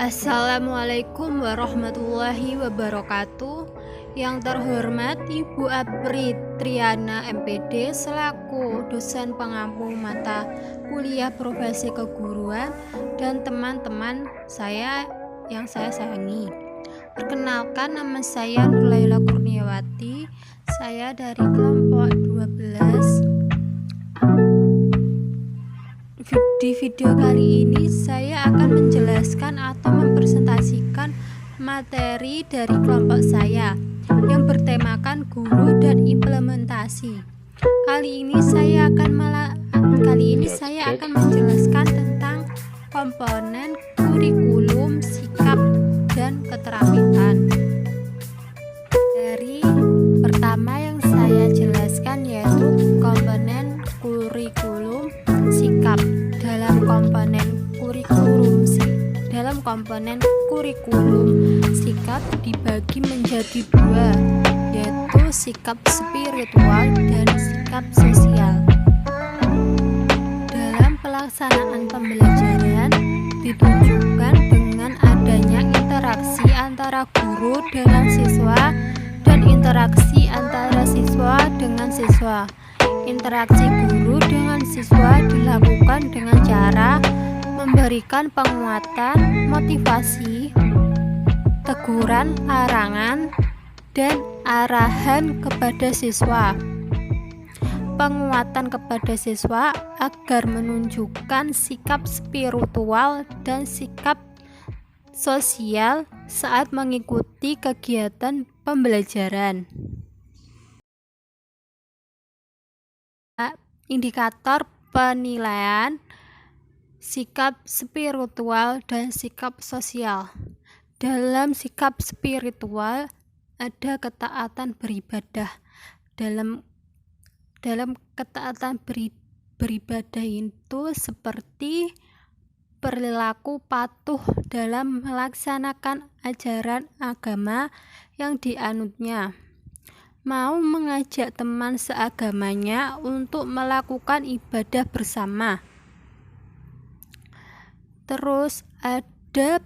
Assalamualaikum warahmatullahi wabarakatuh. Yang terhormat Ibu Apri Triana MPD selaku dosen pengampu mata kuliah profesi keguruan dan teman-teman saya yang saya sayangi. Perkenalkan, nama saya Nurlaila Kurniawati. Saya dari kelompok 12. Di video kali ini saya akan menjelaskan atau mempresentasikan materi dari kelompok saya yang bertemakan guru dan implementasi. Kali ini saya akan menjelaskan tentang komponen kurikulum, sikap, dan keterampilan. Dari pertama yang saya jelaskan yaitu komponen kurikulum, sikap. Dalam komponen kurikulum sikap dibagi menjadi dua, yaitu sikap spiritual dan sikap sosial. Dalam pelaksanaan pembelajaran ditunjukkan dengan adanya interaksi antara guru dengan siswa dan interaksi antara siswa dengan siswa. Interaksi guru dengan siswa dilakukan dengan cara memberikan penguatan, motivasi, teguran, larangan, dan arahan kepada siswa. Penguatan kepada siswa agar menunjukkan sikap spiritual dan sikap sosial saat mengikuti kegiatan pembelajaran. Indikator penilaian sikap spiritual dan sikap sosial. Dalam sikap spiritual ada ketaatan beribadah. Dalam ketaatan beribadah itu seperti perilaku patuh dalam melaksanakan ajaran agama yang dianutnya. Mau mengajak teman seagamanya untuk melakukan ibadah bersama. Terus ada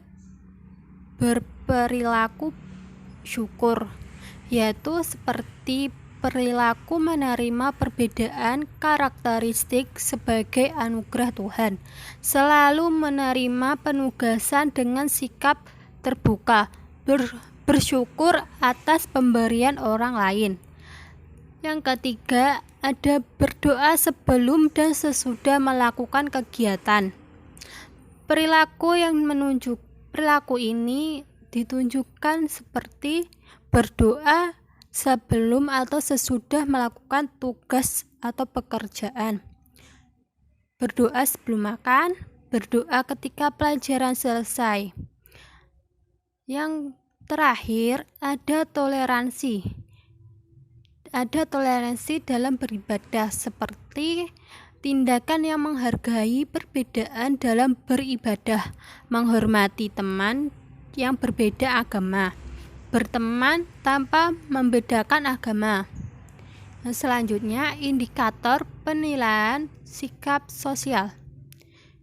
berperilaku syukur, yaitu seperti perilaku menerima perbedaan karakteristik sebagai anugerah Tuhan, selalu menerima penugasan dengan sikap terbuka, bersyukur atas pemberian orang lain. Yang ketiga, ada berdoa sebelum dan sesudah melakukan kegiatan. Perilaku ini ditunjukkan seperti berdoa sebelum atau sesudah melakukan tugas atau pekerjaan. Berdoa sebelum makan, berdoa ketika pelajaran selesai. Yang terakhir, ada toleransi. Ada toleransi dalam beribadah, seperti tindakan yang menghargai perbedaan dalam beribadah, menghormati teman yang berbeda agama, berteman tanpa membedakan agama. Selanjutnya, indikator penilaian sikap sosial,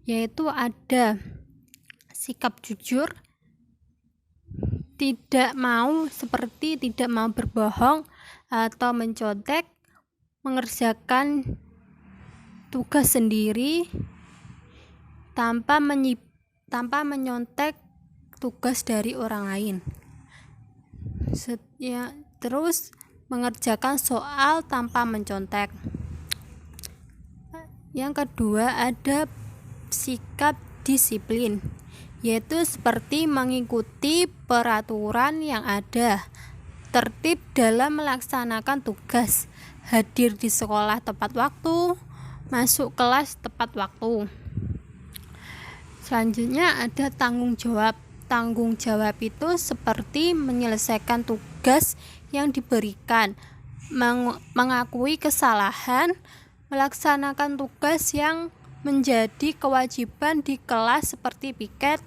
yaitu ada sikap jujur, tidak mau berbohong atau mencontek, mengerjakan tugas sendiri tanpa menyontek tugas dari orang lain. Terus mengerjakan soal tanpa mencontek. Yang kedua, ada sikap disiplin, yaitu seperti mengikuti peraturan yang ada, tertib dalam melaksanakan tugas, hadir di sekolah tepat waktu, masuk kelas tepat waktu. Selanjutnya ada tanggung jawab. Tanggung jawab itu seperti menyelesaikan tugas yang diberikan, mengakui kesalahan, melaksanakan tugas yang menjadi kewajiban di kelas seperti piket.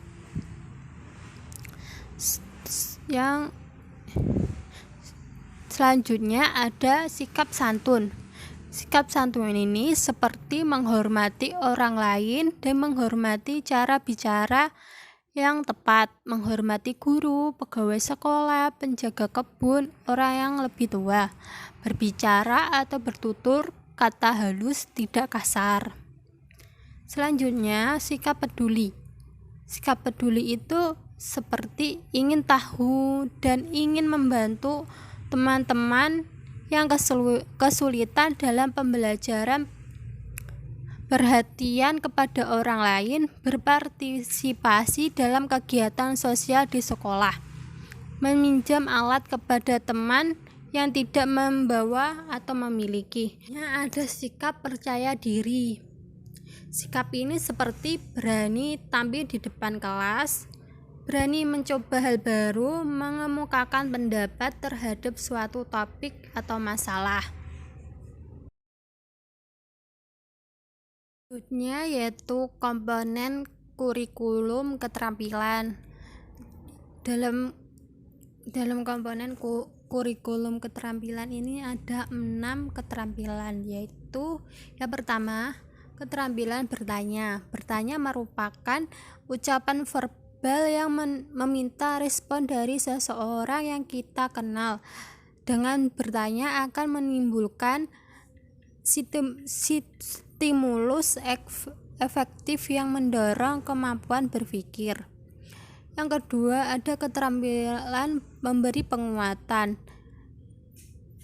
Yang selanjutnya ada sikap santun. Sikap santun ini seperti menghormati orang lain dan menghormati cara bicara yang tepat, menghormati guru, pegawai sekolah, penjaga kebun, orang yang lebih tua, berbicara atau bertutur kata halus, tidak kasar. Selanjutnya, sikap peduli. Sikap peduli itu seperti ingin tahu dan ingin membantu teman-teman yang kesulitan dalam pembelajaran, perhatian kepada orang lain, berpartisipasi dalam kegiatan sosial di sekolah, meminjam alat kepada teman yang tidak membawa atau memiliki. Ada sikap percaya diri. Sikap ini seperti berani tampil di depan kelas, berani mencoba hal baru, mengemukakan pendapat terhadap suatu topik atau masalah. Selanjutnya yaitu komponen kurikulum keterampilan. Dalam komponen kurikulum keterampilan ini ada 6 keterampilan, yaitu yang pertama, keterampilan bertanya. Bertanya merupakan ucapan verbal yang meminta respon dari seseorang yang kita kenal. Dengan bertanya akan menimbulkan stimulus efektif yang mendorong kemampuan berpikir. Yang kedua, ada keterampilan memberi penguatan.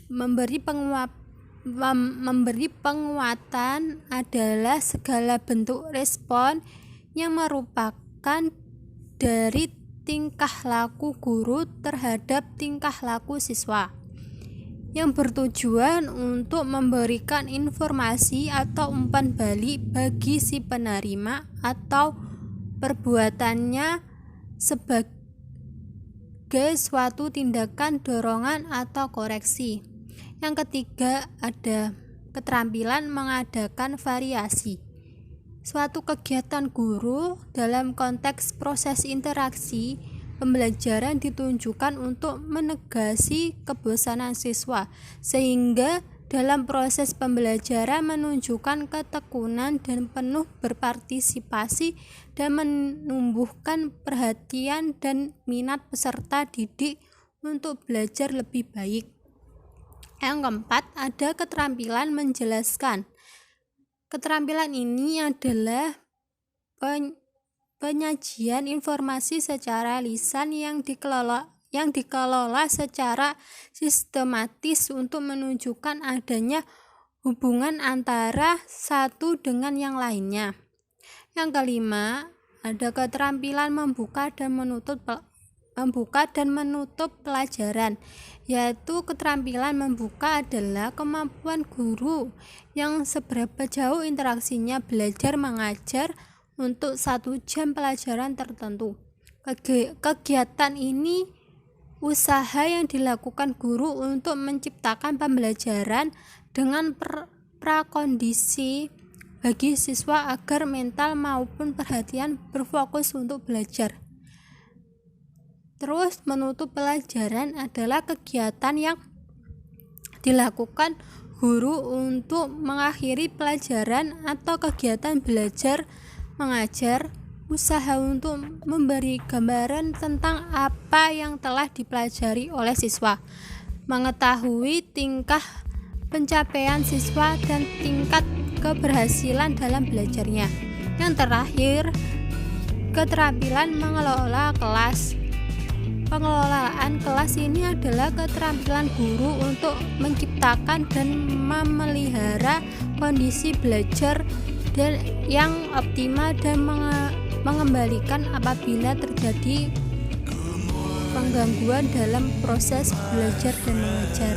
Memberi penguatan adalah segala bentuk respon yang merupakan dari tingkah laku guru terhadap tingkah laku siswa, yang bertujuan untuk memberikan informasi atau umpan balik bagi si penerima atau perbuatannya sebagai suatu tindakan dorongan atau koreksi. Yang ketiga, ada keterampilan mengadakan variasi. Suatu kegiatan guru dalam konteks proses interaksi pembelajaran ditunjukkan untuk menegasi kebosanan siswa, sehingga dalam proses pembelajaran menunjukkan ketekunan dan penuh berpartisipasi dan menumbuhkan perhatian dan minat peserta didik untuk belajar lebih baik. Yang keempat, ada keterampilan menjelaskan. Keterampilan ini adalah penyajian informasi secara lisan yang dikelola secara sistematis untuk menunjukkan adanya hubungan antara satu dengan yang lainnya. Yang kelima, ada keterampilan membuka dan menutup pelajaran, yaitu keterampilan membuka adalah kemampuan guru yang seberapa jauh interaksinya belajar mengajar untuk 1 jam pelajaran tertentu. Kegiatan ini usaha yang dilakukan guru untuk menciptakan pembelajaran dengan prakondisi bagi siswa agar mental maupun perhatian berfokus untuk belajar. Terus, menutup pelajaran adalah kegiatan yang dilakukan guru untuk mengakhiri pelajaran atau kegiatan belajar mengajar, usaha untuk memberi gambaran tentang apa yang telah dipelajari oleh siswa, mengetahui tingkah pencapaian siswa dan tingkat keberhasilan dalam belajarnya. Yang terakhir, keterampilan mengelola kelas. Pengelolaan kelas ini adalah keterampilan guru untuk menciptakan dan memelihara kondisi belajar dan yang optimal dan mengembalikan apabila terjadi penggangguan dalam proses belajar dan mengajar.